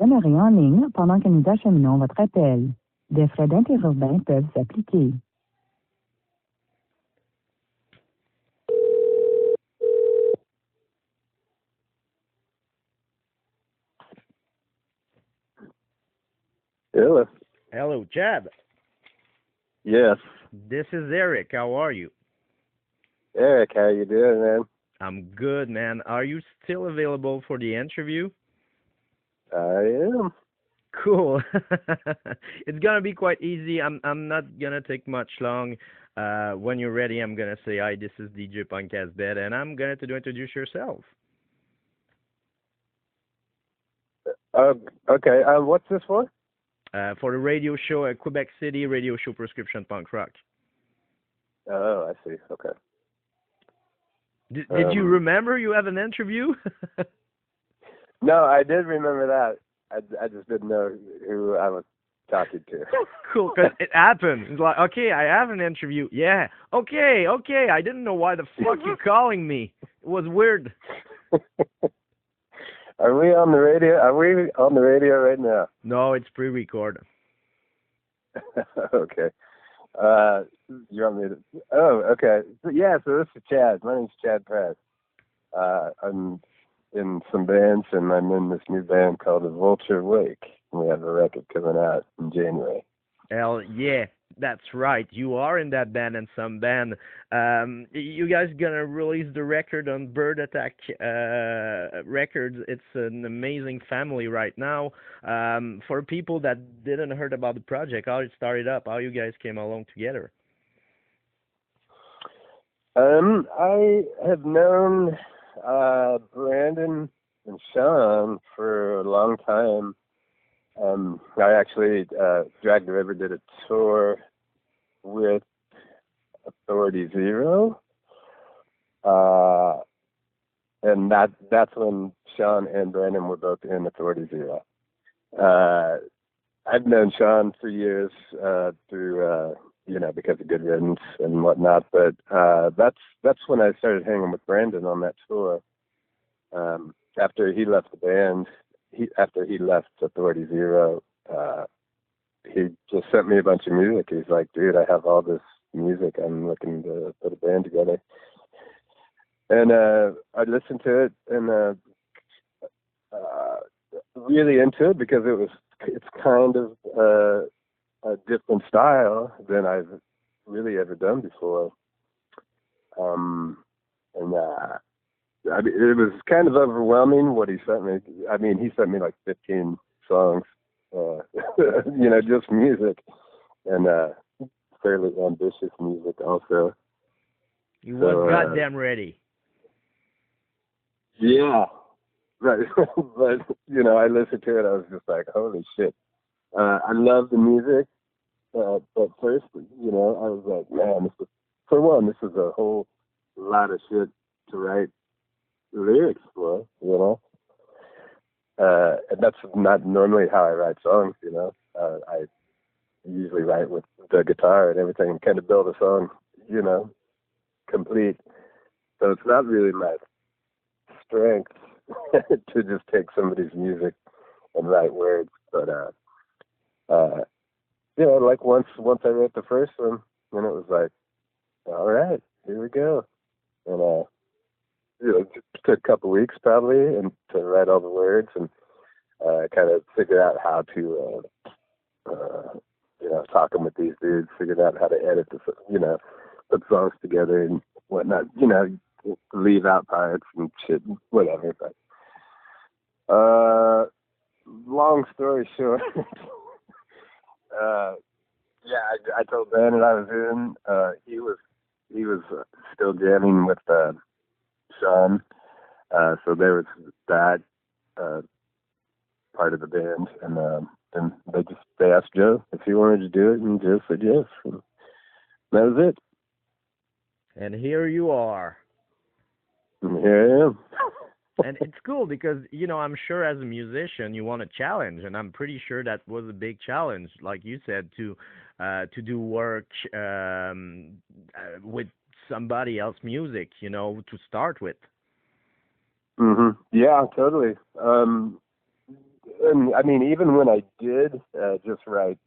Demeurez en ligne pendant que nous acheminons votre appel. Des frais d'interurbain peuvent s'appliquer. Hello. Hello, Chad. Yes. This is Eric. How are you? Eric, how you doing, man? I'm good, man. Are you still available for the interview? I am. Cool. It's gonna be quite easy. I'm not gonna take much long. When you're ready, I'm gonna say hi. This is DJ Podcast Bed, and I'm gonna to introduce yourself. Okay. What's this for? For the radio show at Quebec City radio show Prescription Punk Rock. Oh, I see. Okay. Did you remember you have an interview? No, I did remember that. I just didn't know who I was talking to. Cool, because it happened. It's like, okay, I have an interview. Yeah. Okay. I didn't know why the fuck you calling me. It was weird. Are we on the radio? Are we on the radio right now? No, it's pre-recorded. Okay. You want me to? Oh, okay. So this is Chad. My name's Chad Press. I'm in some bands, and I'm in this new band called A Vulture Wake. We have a record coming out in January. Hell yeah, that's right. You are in that band and some band. You guys gonna release the record on Bird Attack Records. It's an amazing family right now. For people that didn't heard about the project, how it started up, how you guys came along together. I have known Brandon and Sean for a long time. I actually Drag the River did a tour with Authority Zero, and that's when Sean and Brandon were both in Authority Zero. I've known Sean for years through because of Good Riddance and whatnot, but that's when I started hanging with Brandon on that tour. After he left the band. After he left Authority Zero, he just sent me a bunch of music. He's like, dude, I have all this music. I'm looking to put a band together. And I listened to it and really into it because it's kind of a different style than I've really ever done before. It was kind of overwhelming what he sent me. I mean, he sent me like 15 songs, just music, and fairly ambitious music also. You was goddamn ready. Yeah, right. But, I listened to it, I was just like, holy shit. I love the music, but first, I was like, man, this is a whole lot of shit to write lyrics for, and that's not normally how I write songs, I usually write with the guitar and everything and kind of build a song, complete. So it's not really my strength to just take somebody's music and write words, but like once I wrote the first one, then it was like, all right, here we go, and it took a couple weeks probably, and to write all the words and kind of figure out how to, talking with these dudes, figured out how to edit the, put songs together and whatnot, leave out parts and shit, whatever. But long story short, I told Brandon I was in. He was still jamming with Sean, so there was that part of the band, and they asked Joe if he wanted to do it, and Joe said yes. And that was it. And here you are. And here I am. And it's cool because, I'm sure as a musician you want a challenge, and I'm pretty sure that was a big challenge, like you said, to do work with somebody else's music, to start with. Yeah, totally. And I mean, even when I did just write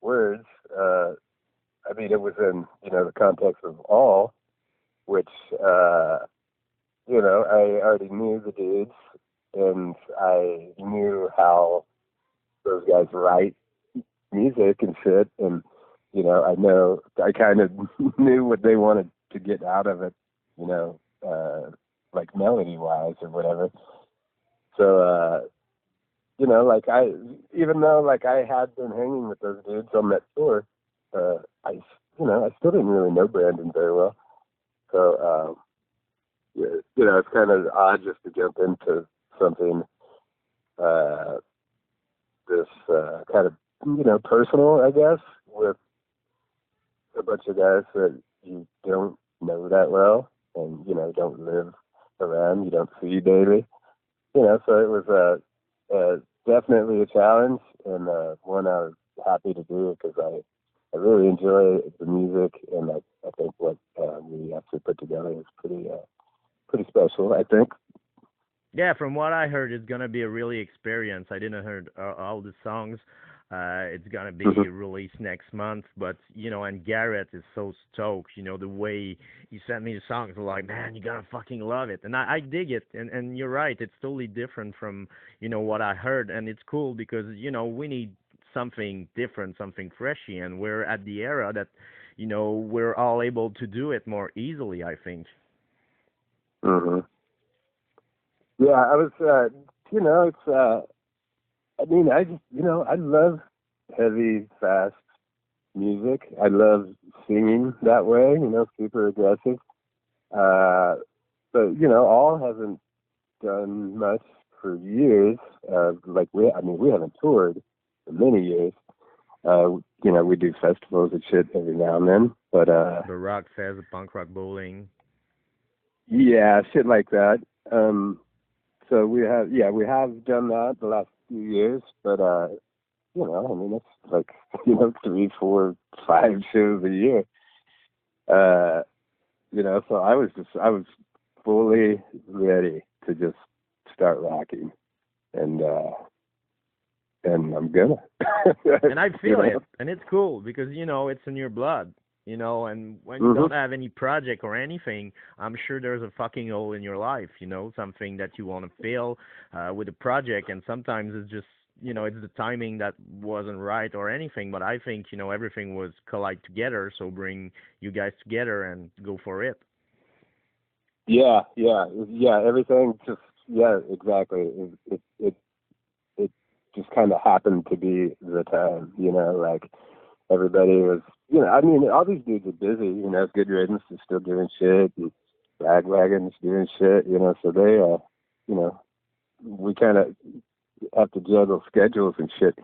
words, I mean, it was in, the context of all, which, I already knew the dudes, and I knew how those guys write music and shit, and, I kind of knew what they wanted to get out of it, like melody-wise or whatever. So, like even though like I had been hanging with those dudes on that tour, I still didn't really know Brandon very well. So, it's kind of odd just to jump into something, this kind of, personal, I guess, with a bunch of guys that you don't know that well and, don't live around, you don't see daily. So it was definitely a challenge, and one I was happy to do because I really enjoy the music, and I think what we actually put together is pretty special, I think. Yeah, from what I heard, it's gonna be a really experience. I didn't heard all the songs. It's gonna be released next month, but and Garrett is so stoked. The way he sent me the songs, I'm like, man, you're gonna fucking love it, and I dig it. And you're right, it's totally different from what I heard, and it's cool because we need something different, something freshy, and we're at the era that we're all able to do it more easily, I think. Mhm. Yeah, I was. It's. I mean, I just. I love heavy, fast music. I love singing that way. Super aggressive. But all hasn't done much for years. We haven't toured for many years. We do festivals and shit every now and then, but The rock fest, the punk rock bowling. yeah, shit like that. So we have done that the last few years, but I mean, it's like 3, 4, 5 shows a year. So I was fully ready to just start rocking, and I'm gonna. And I feel it, and it's cool because it's in your blood, and when you don't have any project or anything, I'm sure there's a fucking hole in your life, something that you want to fill with a project, and sometimes it's just it's the timing that wasn't right or anything, but I think everything was collide together, so bring you guys together and go for it. Yeah, everything just exactly. It just kind of happened to be the time, like everybody was, I mean, all these dudes are busy, Good Riddance is still doing shit, and Ragwagon's doing shit, so they, we kind of have to juggle schedules and shit,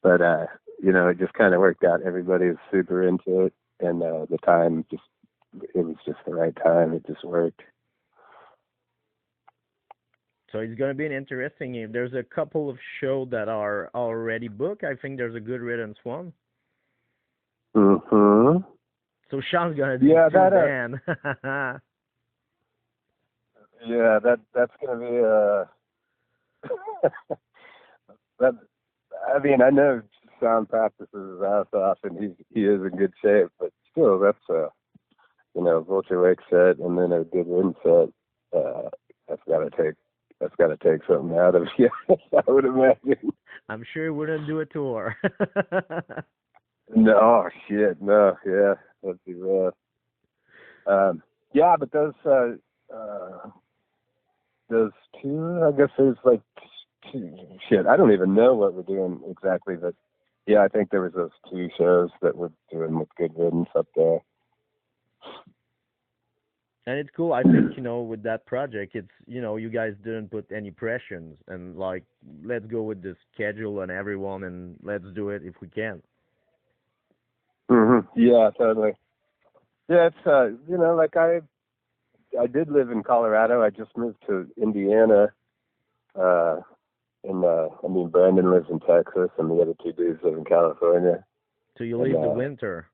but, it just kind of worked out. Everybody was super into it, and the time it was just the right time. It just worked. So it's going to be an interesting. There's a couple of shows that are already booked. I think there's a Good Riddance one. Mhm. So Sean's gonna do two, man. Yeah, that's gonna be that. I mean, I know Sean practices his ass off, and he is in good shape, but still, that's Vulture Wake set, and then a Good Wind set. That's gotta take something out of you. I would imagine. I'm sure he wouldn't do a tour. No, shit, no, yeah, that'd be rough. Yeah, but those two, I guess there's like two, shit. I don't even know what we're doing exactly, but yeah, I think there was those 2 shows that we're doing with Good Riddance up there. And it's cool. I think with that project, it's you guys didn't put any pressures, and like let's go with the schedule and everyone, and let's do it if we can. Yeah, totally. Yeah, it's like I did live in Colorado. I just moved to Indiana. I mean, Brandon lives in Texas, and the other 2 dudes live in California. So you leave the winter.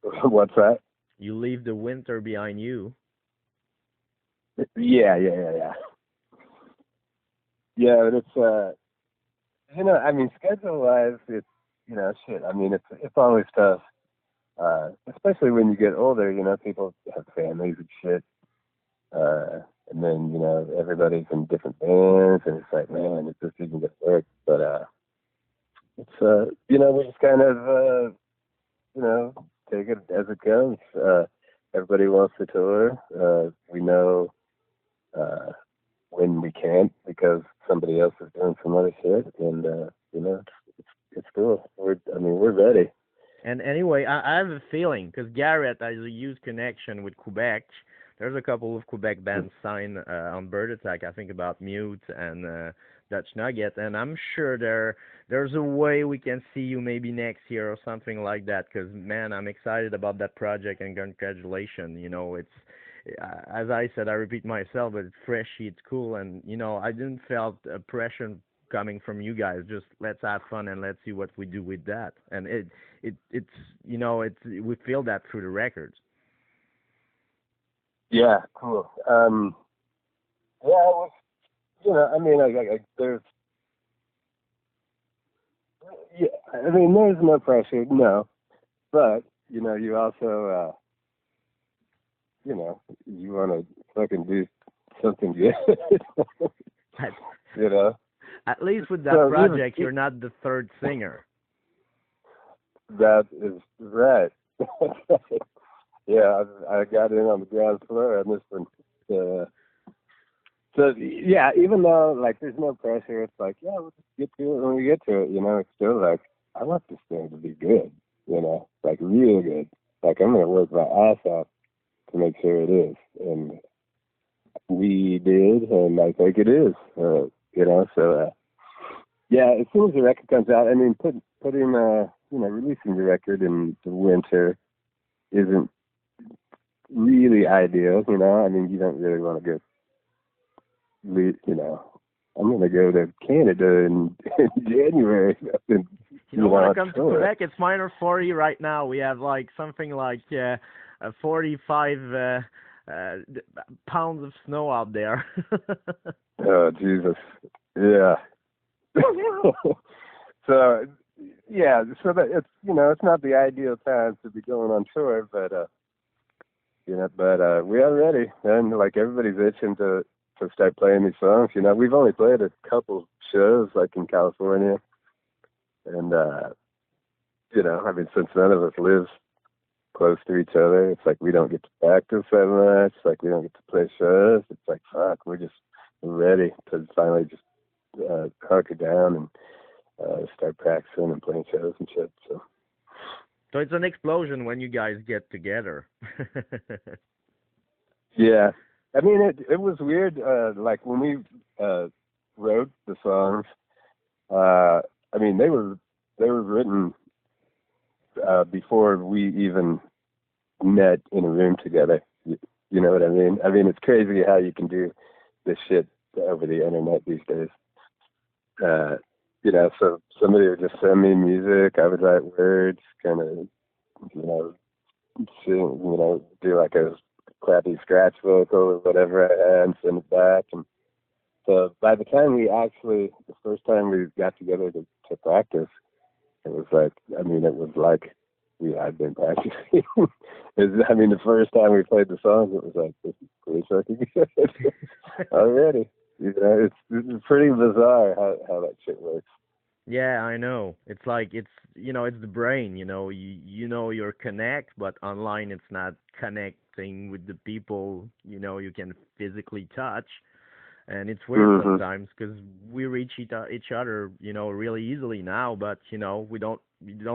What's that? You leave the winter behind you. Yeah. Yeah, but it's I mean, schedule wise, it's shit. I mean, it's always tough, especially when you get older. People have families and shit, and then everybody's in different bands, and it's like, man, it just isn't gonna work. But it's we just kind of take it as it comes. Everybody wants to tour. We know when we can't because somebody else is doing some other shit, and it's cool. We're ready. And anyway, I have a feeling because Garrett has a huge connection with Quebec. There's a couple of Quebec bands signed on Bird Attack. I think about Mute and Dutch Nugget, and I'm sure there's a way we can see you maybe next year or something like that. Because man, I'm excited about that project and congratulations. It's as I said, I repeat myself, but it's freshy, it's cool, and I didn't felt a pressure coming from you guys. Just let's have fun and let's see what we do with that. And it's we feel that through the records. Yeah, cool. Yeah, it was, there's, yeah, there's no pressure, no, but, you also, you want to fucking do something good, At least with that project, you're not the third singer. That is right. Yeah, I got in on the ground floor on this one. So yeah, even though like there's no pressure, it's like we'll just get to it when we get to it. It's still like I want this thing to be good. Like real good. Like I'm gonna work my ass off to make sure it is, and we did, and I think it is. So yeah, as soon as the record comes out, putting releasing the record in the winter isn't really ideal, you don't really want to go, I'm going to go to Canada in January. When it comes to Quebec, it's -40 right now. We have like something like 45 pounds of snow out there. Oh, Jesus. Yeah. So that it's, it's not the ideal time to be going on tour, but we are ready, and like everybody's itching to start playing these songs. We've only played a couple shows, like in California, and since none of us live close to each other, it's like we don't get to practice that much. Like we don't get to play shows. It's like fuck, we're ready to finally just hunker down and start practicing and playing shows and shit. So it's an explosion when you guys get together. Yeah. It was weird, like when we wrote the songs, they were written before we even met in a room together. You know what I mean? It's crazy how you can do this shit over the internet these days. So somebody would just send me music, I would write words, kind of, sing, do like a crappy scratch vocal or whatever I had and send it back. And so by the time the first time we got together to practice, it was like we had been practicing. The first time we played the songs, it was like, this is pretty fucking good already. It's pretty bizarre how that shit works. Yeah, I know. It's like it's the brain. You're connect, but online it's not connecting with the people. You can physically touch, and it's weird sometimes because we reach each other, really easily now. But we don't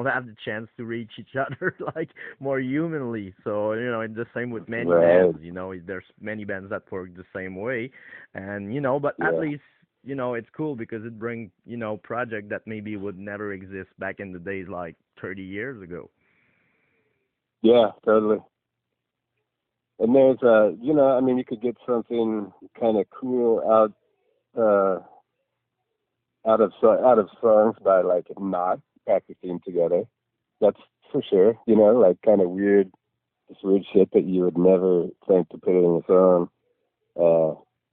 have the chance to reach each other like more humanly. So it's the same with many bands. There's many bands that work the same way, and but at least. It's cool because it brings, project that maybe would never exist back in the days like 30 years ago. Yeah, totally. And there's, you could get something kind of cool out of songs by like not practicing together. That's for sure. Like kind of weird shit that you would never think to put in a song,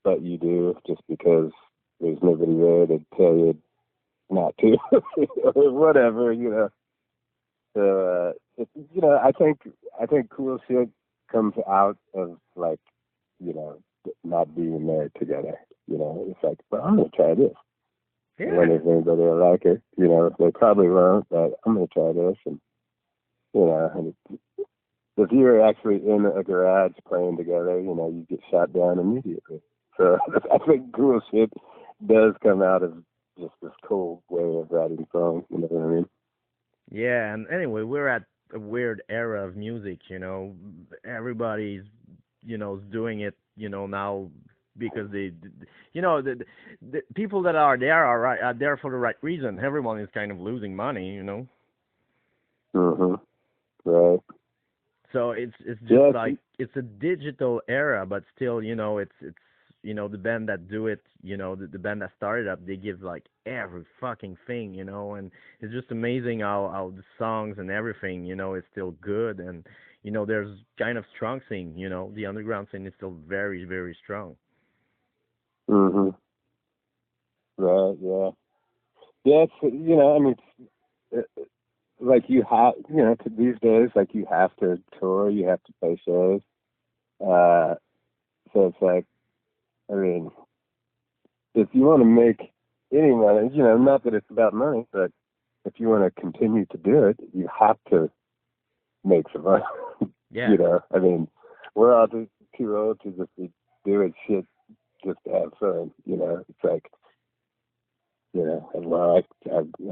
but you do just because there's nobody there to tell you not to, or whatever, you know. So, you know, I think cool shit comes out of like, you know, not being there together. You know, it's like, well, I'm gonna try this. I Yeah. wonder if anybody will like it. You know, they probably won't, but I'm gonna try this, and you know, and if you're actually in a garage playing together, you know, you get shot down immediately. So I think cool shit does come out of just this cool way of writing songs. You know what I mean? Yeah, and anyway, we're at a weird era of music, Everybody's, is doing it, now because the people that are there are there for the right reason. Everyone is kind of losing money. Mhm. Right. So it's just Yeah. like it's a digital era, but still, it's the band that do it, the band that started up, they give like every fucking thing, and it's just amazing how the songs and everything, is still good, and there's kind of strong scene, the underground scene is still very, very strong. Mhm. Right. Yeah. Yeah. It's, you know, I mean, like you have, you know, these days, like you have to tour, you have to play shows. Uh, so it's like, I mean, if you want to make any money, you know, not that it's about money, but if you want to continue to do it, you have to make some money. Yeah. You know, I mean, we're all too old to just be doing shit just to have fun. You know, it's like, you know, well,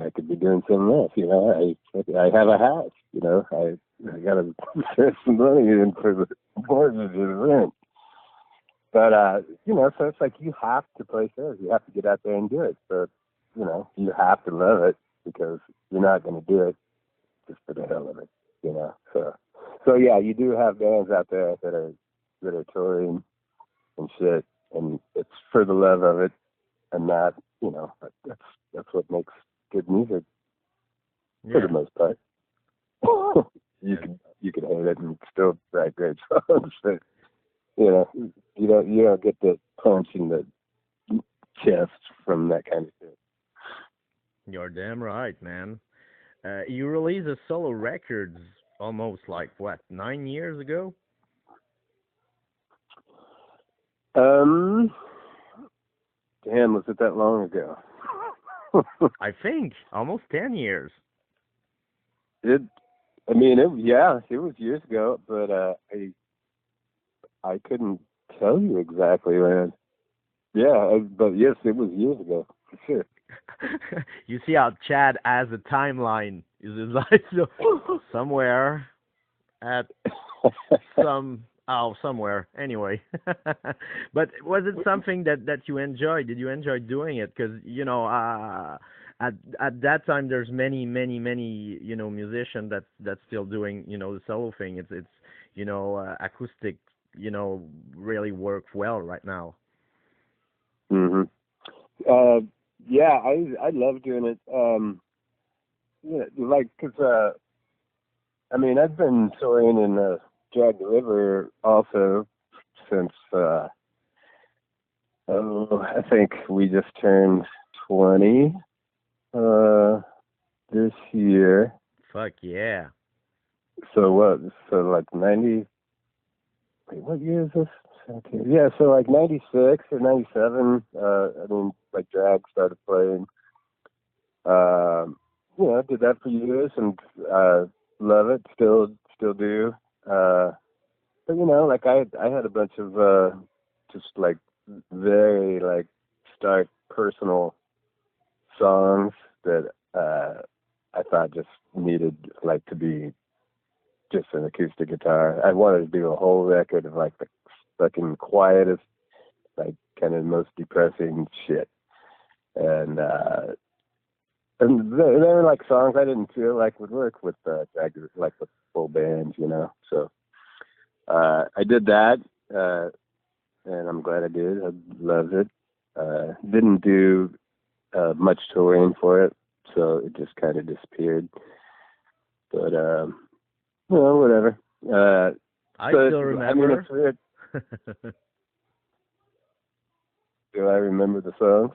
I could be doing something else. You know, I have a house. You know, I got to put some money in for the mortgage and rent. But you know, so it's like you have to play shows. You have to get out there and do it. So, you know, you have to love it because you're not going to do it just for the hell of it. You know, so yeah, you do have bands out there that are touring and shit, and it's for the love of it, and not, you know, that's what makes good music for the Yeah. most part. You can hate it and still write great songs, but you know, you don't get the punch in the chest from that kind of shit. You're damn right, man. You released a solo records almost like what, 9 years ago? Um, damn, was it that long ago? I think almost 10 years. it, I mean, yeah, it was years ago, but I couldn't tell you exactly when. Yeah, but yes, it was years ago for sure. You see how Chad has a timeline. Is it like so, somewhere at somewhere anyway? But was it something that you enjoyed? Did you enjoy doing it? Because at that time there's many musicians that's still doing the solo thing. It's acoustic really work well right now. Mhm. Uh, yeah, I love doing it. Yeah, like, cause I mean, I've been touring in Drag the River also since I think we just turned 20 uh this year. Fuck yeah. So what? So like 90. Wait, what year is this? 17. Yeah, so like 96 or 97. I mean, like Drag started playing. You know, did that for years and love it. Still do. Uh, but you know, like I had a bunch of just like very like stark personal songs that I thought just needed like to be just an acoustic guitar. I wanted to do a whole record of like the fucking quietest, like kind of most depressing shit. And there were like songs I didn't feel like would work with like with full bands, you know. So I did that, and I'm glad I did. I loved it. Didn't do much touring for it, so it just kind of disappeared. But well, whatever. I But still I mean, remember. it's weird. Do I remember the songs?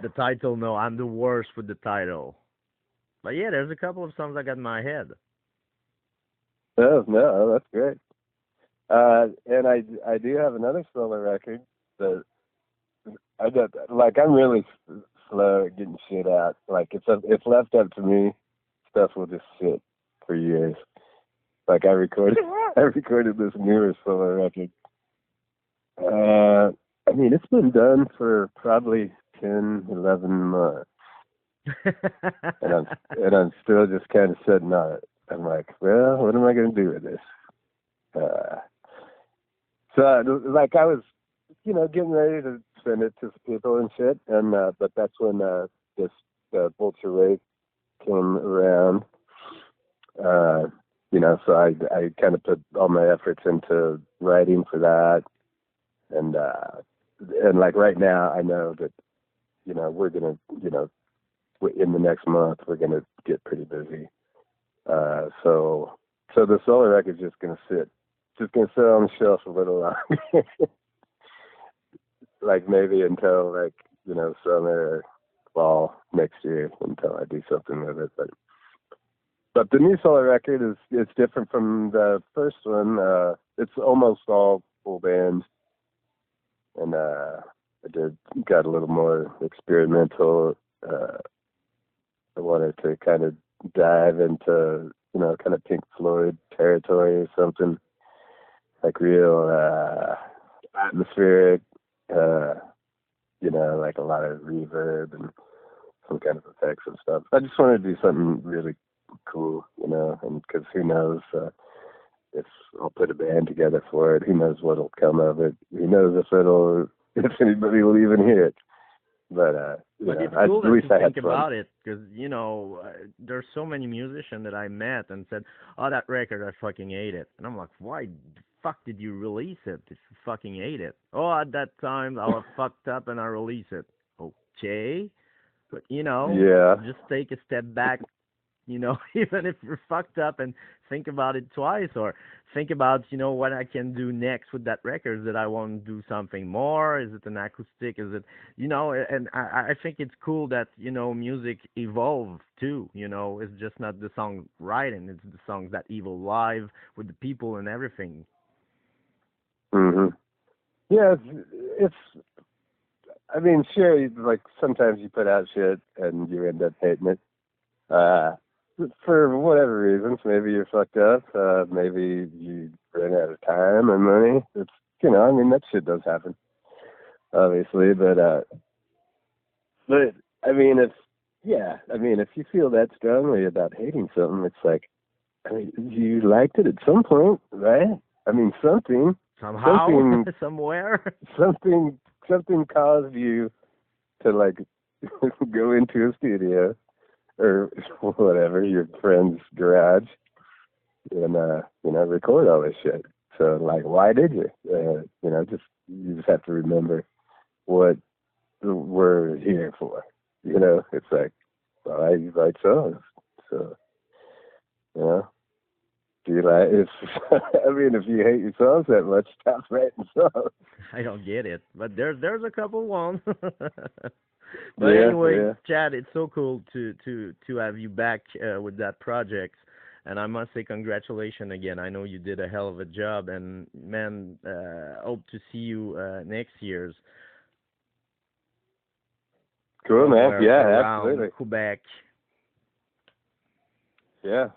The title, no, I'm the worst with the title. But yeah, there's a couple of songs I got in my head. Oh no, that's great. And I do have another solo record that I got. Like I'm really slow at getting shit out. Like if left up to me, stuff will just sit for years. Like I recorded this newer solo record. I mean, it's been done for probably 10, 11 months, and I'm still just kind of sitting on it. I'm like, well, what am I going to do with this? Uh, so, like, I was, getting ready to send it to some people and shit, and but that's when this Vulture Wake came around. So I kind of put all my efforts into writing for that, and like right now, I know that we're gonna, in the next month we're gonna get pretty busy. So the solo record's just gonna sit on the shelf a little longer, like maybe until like summer or fall next year until I do something with it. But the new solo record is different from the first one. It's almost all full band, and got a little more experimental. I wanted to kind of dive into kind of Pink Floyd territory or something, like real atmospheric. Like a lot of reverb and some kind of effects and stuff. I just wanted to do something really cool, and because who knows if I'll put a band together for it, who knows what'll come of it, who knows if anybody will even hear it. But it's cool that you think about it, because there's so many musicians that I met and said, "Oh, that record, I fucking hate it," and I'm like, "Why the fuck did you release it if you fucking hate it?" "Oh, at that time I was fucked up and I released it." Okay, but yeah, just take a step back. Even if you're fucked up, and think about it twice, or think about, what I can do next with that record. Is that I want to do something more? Is it an acoustic? Is it, and I think it's cool that, music evolve too, it's just not the song writing, it's the songs that evolve live with the people and everything. Mhm. Yeah, it's I mean, sure, like sometimes you put out shit and you end up hating it. For whatever reasons, maybe you're fucked up, maybe you ran out of time and money. It's, I mean, that shit does happen, obviously, but I mean, if you feel that strongly about hating something, it's like, I mean, you liked it at some point, right? I mean, somehow, somewhere, something caused you to like go into a studio or whatever, your friend's garage, and record all this shit. So like, why did you? You just have to remember what we're here for. It's like, well, I write songs, so do you like? I mean, if you hate your songs that much, stop writing songs. I don't get it, but there's a couple ones. But anyway, Chad, it's so cool to have you back with that project, and I must say congratulations again. I know you did a hell of a job, and man, hope to see you next year's. Cool, man. Yeah, absolutely. Quebec. Yeah,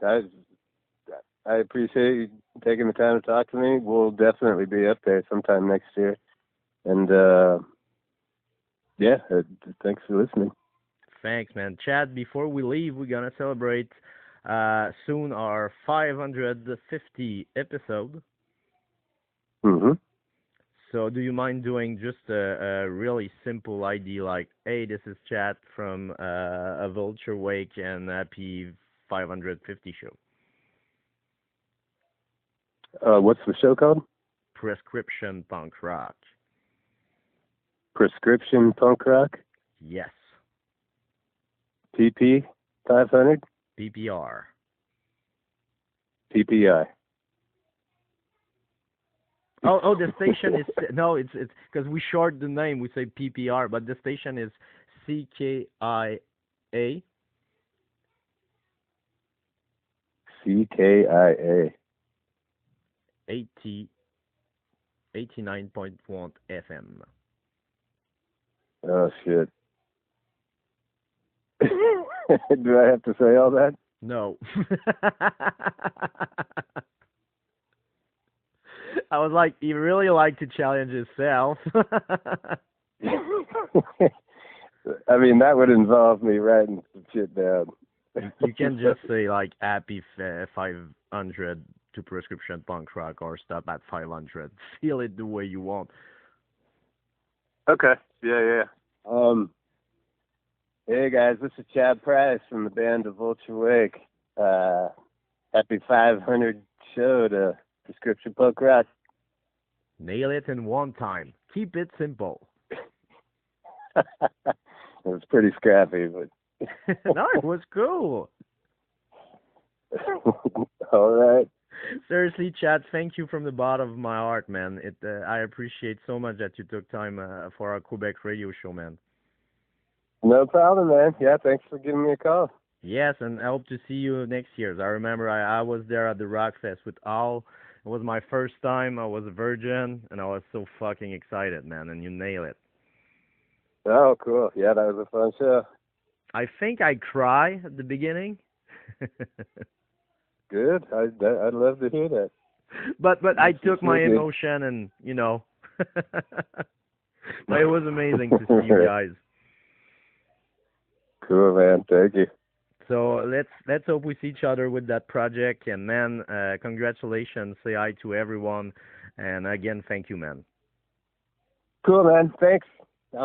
I appreciate you taking the time to talk to me. We'll definitely be up there sometime next year, and thanks for listening. Thanks, man. Chad, before we leave, we're going to celebrate soon our 550 episode. Mm-hmm. So do you mind doing just a really simple ID like, hey, this is Chad from A Vulture Wake and happy 550 show? What's the show called? Prescription Punk Rock. Prescription Punk Rock? Yes. PP 500? PPR. PPI. Oh, the station is no, it's because we short the name. We say PPR, but the station is CKIA CKIA. 80 89.1 FM. Oh shit. Do I have to say all that? No. I was like, he really like to challenge himself. I mean, that would involve me writing some shit down. You can just say like happy 500 to prescription punk rock or stop at 500. Feel it the way you want. Okay. Yeah. Hey guys, this is Chad Price from the band A Vulture Wake. Happy 500 show to Prescription Punk Rock. Nail it in one time. Keep it simple. It was pretty scrappy, but no, it was cool. All right. Seriously, Chad, thank you from the bottom of my heart, man. I appreciate so much that you took time for our Quebec radio show, man. No problem, man. Yeah, thanks for giving me a call. Yes, and I hope to see you next year. I remember I was there at the Rock Fest with Al. It was my first time. I was a virgin, and I was so fucking excited, man, and you nail it. Oh, cool. Yeah, that was a fun show. I think I cry at the beginning. Good. I'd love to hear that. But I took my emotion and, but it was amazing to see you guys. Cool, man. Thank you. So let's hope we see each other with that project. And man, congratulations. Say hi to everyone. And again, thank you, man. Cool, man. Thanks.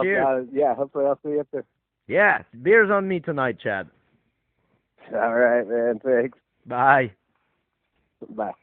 Cheers. Yeah, hopefully I'll see you up there. Yeah, beers on me tonight, Chad. All right, man. Thanks. Bye. Bye.